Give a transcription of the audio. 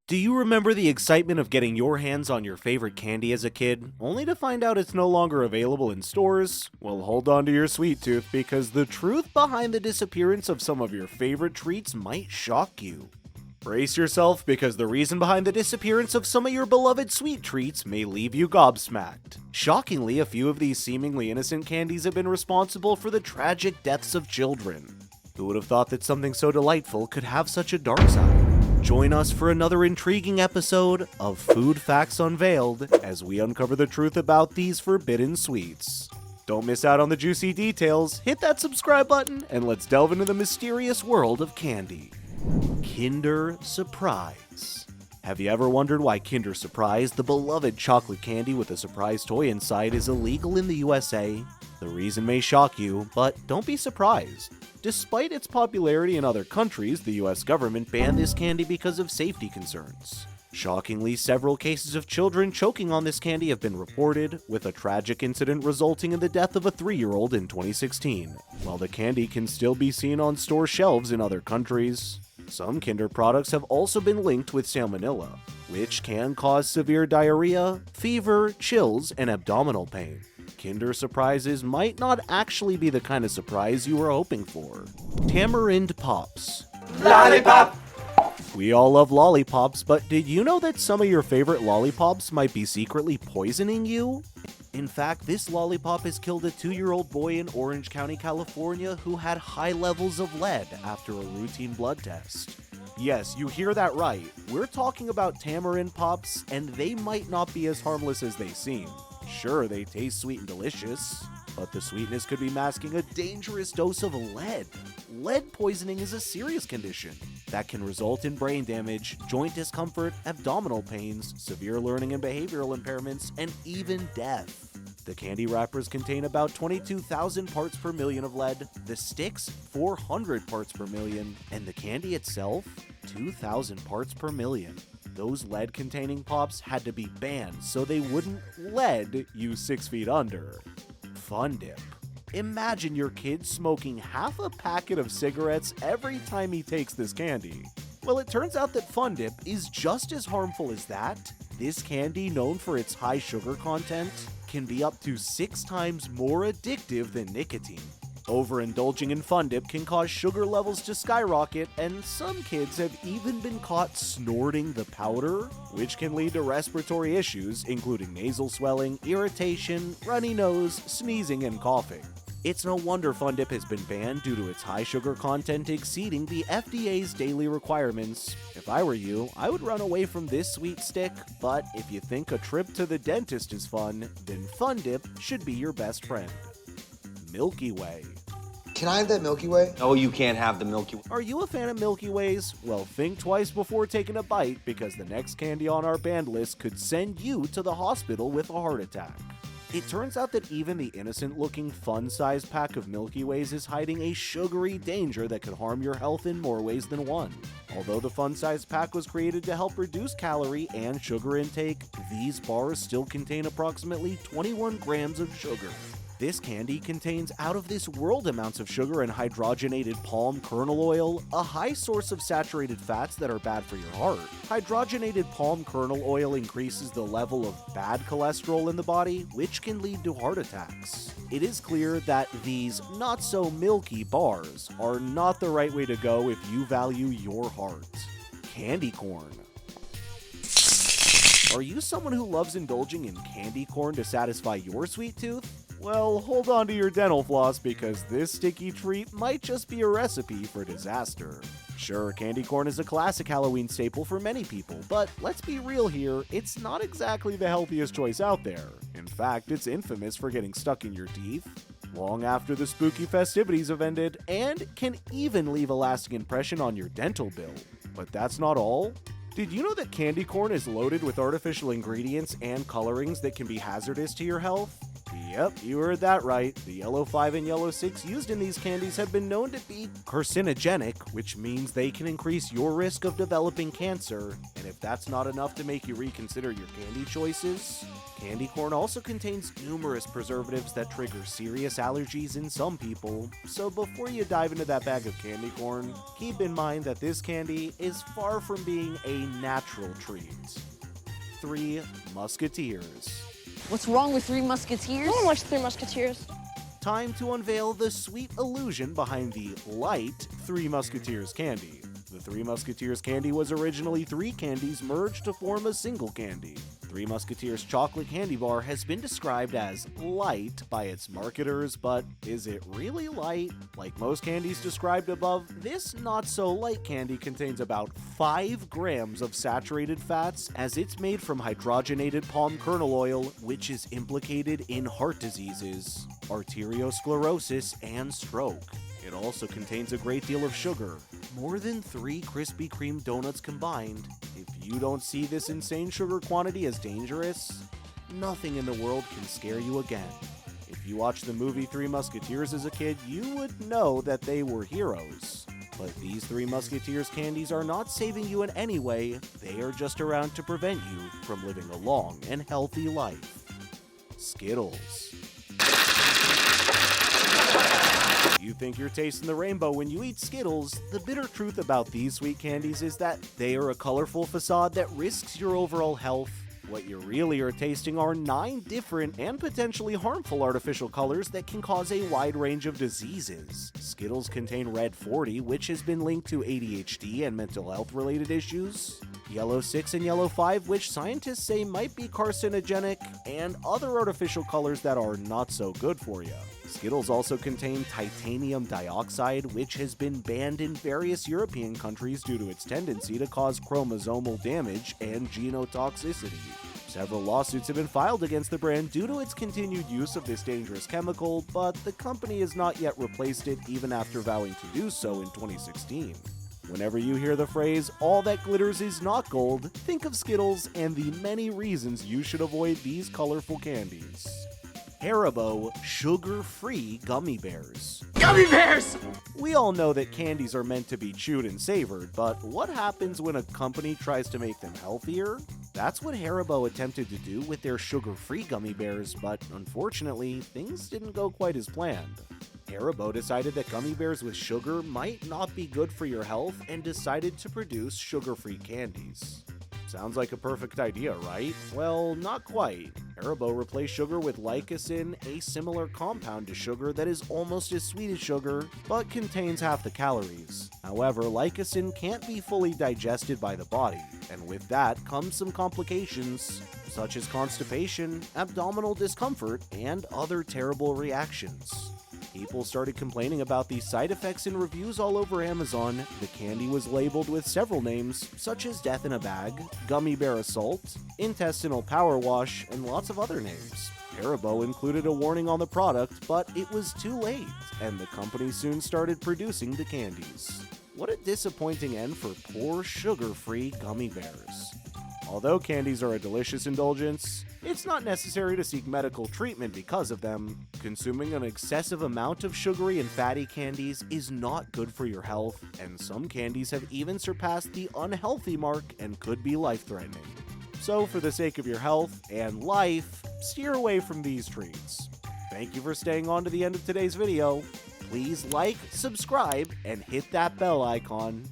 Do you remember the excitement of getting your hands on your favorite candy as a kid, only to find out it's no longer available in stores? Well, hold on to your sweet tooth, because the truth behind the disappearance of some of your favorite treats might shock you. Brace yourself, because the reason behind the disappearance of some of your beloved sweet treats may leave you gobsmacked. Shockingly, a few of these seemingly innocent candies have been responsible for the tragic deaths of children. Who would have thought that something so delightful could have such a dark side? Join us for another intriguing episode of Food Facts Unveiled as we uncover the truth about these forbidden sweets. Don't miss out on the juicy details, hit that subscribe button, and let's delve into the mysterious world of candy. Kinder Surprise. Have you ever wondered why Kinder Surprise, the beloved chocolate candy with a surprise toy inside, is illegal in the USA? The reason may shock you, but don't be surprised. Despite its popularity in other countries, the US government banned this candy because of safety concerns. Shockingly, several cases of children choking on this candy have been reported, with a tragic incident resulting in the death of a 3-year-old in 2016. While the candy can still be seen on store shelves in other countries, some Kinder products have also been linked with salmonella, which can cause severe diarrhea, fever, chills, and abdominal pain. Kinder Surprises might not actually be the kind of surprise you were hoping for. Tamarind Pops. Lollipop! We all love lollipops, but did you know that some of your favorite lollipops might be secretly poisoning you? In fact, this lollipop has killed a 2-year-old boy in Orange County, California, who had high levels of lead after a routine blood test. Yes, you hear that right. We're talking about Tamarind Pops, and they might not be as harmless as they seem. Sure, they taste sweet and delicious, but the sweetness could be masking a dangerous dose of lead. Lead poisoning is a serious condition that can result in brain damage, joint discomfort, abdominal pains, severe learning and behavioral impairments, and even death. The candy wrappers contain about 22,000 parts per million of lead, the sticks 400 parts per million, and the candy itself 2,000 parts per million. Those lead-containing pops had to be banned so they wouldn't lead you 6 feet under. Fun Dip. Imagine your kid smoking half a packet of cigarettes every time he takes this candy. Well, it turns out that Fun Dip is just as harmful as that. This candy, known for its high sugar content, can be up to 6 times more addictive than nicotine. Overindulging in Fun Dip can cause sugar levels to skyrocket, and some kids have even been caught snorting the powder, which can lead to respiratory issues, including nasal swelling, irritation, runny nose, sneezing, and coughing. It's no wonder Fun Dip has been banned due to its high sugar content exceeding the FDA's daily requirements. If I were you, I would run away from this sweet stick, but if you think a trip to the dentist is fun, then Fun Dip should be your best friend. Milky Way. Can I have that Milky Way? No, you can't have the Milky Way. Are you a fan of Milky Ways? Well, think twice before taking a bite, because the next candy on our banned list could send you to the hospital with a heart attack. It turns out that even the innocent-looking, fun-sized pack of Milky Ways is hiding a sugary danger that could harm your health in more ways than one. Although the fun-sized pack was created to help reduce calorie and sugar intake, these bars still contain approximately 21 grams of sugar. This candy contains out-of-this-world amounts of sugar and hydrogenated palm kernel oil, a high source of saturated fats that are bad for your heart. Hydrogenated palm kernel oil increases the level of bad cholesterol in the body, which can lead to heart attacks. It is clear that these not-so-milky bars are not the right way to go if you value your heart. Candy corn. Are you someone who loves indulging in candy corn to satisfy your sweet tooth? Well, hold on to your dental floss, because this sticky treat might just be a recipe for disaster. Sure, candy corn is a classic Halloween staple for many people, but let's be real here, it's not exactly the healthiest choice out there. In fact, it's infamous for getting stuck in your teeth long after the spooky festivities have ended, and can even leave a lasting impression on your dental bill. But that's not all. Did you know that candy corn is loaded with artificial ingredients and colorings that can be hazardous to your health? Yep, you heard that right. The yellow 5 and yellow 6 used in these candies have been known to be carcinogenic, which means they can increase your risk of developing cancer. And if that's not enough to make you reconsider your candy choices, candy corn also contains numerous preservatives that trigger serious allergies in some people. So before you dive into that bag of candy corn, keep in mind that this candy is far from being a natural treat. 3 Musketeers. What's wrong with Three Musketeers? No one likes Three Musketeers. Time to unveil the sweet illusion behind the light Three Musketeers candy. The Three Musketeers candy was originally 3 candies merged to form a single candy. Three Musketeers chocolate candy bar has been described as light by its marketers, but is it really light? Like most candies described above, this not-so-light candy contains about 5 grams of saturated fats, as it's made from hydrogenated palm kernel oil, which is implicated in heart diseases, arteriosclerosis, and stroke. It also contains a great deal of sugar, more than 3 Krispy Kreme donuts combined. If you don't see this insane sugar quantity as dangerous, nothing in the world can scare you again. If you watched the movie Three Musketeers as a kid, you would know that they were heroes. But these Three Musketeers candies are not saving you in any way, they are just around to prevent you from living a long and healthy life. Skittles. You think you're tasting the rainbow when you eat Skittles. The bitter truth about these sweet candies is that they are a colorful facade that risks your overall health. What you really are tasting are 9 different and potentially harmful artificial colors that can cause a wide range of diseases. Skittles contain Red 40, which has been linked to ADHD and mental health related issues, Yellow 6 and Yellow 5, which scientists say might be carcinogenic, and other artificial colors that are not so good for you. Skittles also contain titanium dioxide, which has been banned in various European countries due to its tendency to cause chromosomal damage and genotoxicity. Several lawsuits have been filed against the brand due to its continued use of this dangerous chemical, but the company has not yet replaced it even after vowing to do so in 2016. Whenever you hear the phrase, "all that glitters is not gold," think of Skittles and the many reasons you should avoid these colorful candies. Haribo sugar-free gummy bears. Gummy bears! We all know that candies are meant to be chewed and savored, but what happens when a company tries to make them healthier? That's what Haribo attempted to do with their sugar-free gummy bears, but unfortunately, things didn't go quite as planned. Haribo decided that gummy bears with sugar might not be good for your health and decided to produce sugar-free candies. Sounds like a perfect idea, right? Well, not quite. Haribo replaced sugar with lycocin, a similar compound to sugar that is almost as sweet as sugar, but contains half the calories. However, lycocin can't be fully digested by the body, and with that comes some complications, such as constipation, abdominal discomfort, and other terrible reactions. People started complaining about these side effects in reviews all over Amazon. The candy was labeled with several names, such as death in a bag, gummy bear assault, intestinal power wash, and lots of other names. Haribo included a warning on the product, but it was too late, and the company soon started producing the candies. What a disappointing end for poor sugar-free gummy bears. Although candies are a delicious indulgence, it's not necessary to seek medical treatment because of them. Consuming an excessive amount of sugary and fatty candies is not good for your health, and some candies have even surpassed the unhealthy mark and could be life-threatening. So for the sake of your health and life, steer away from these treats. Thank you for staying on to the end of today's video. Please like, subscribe, and hit that bell icon.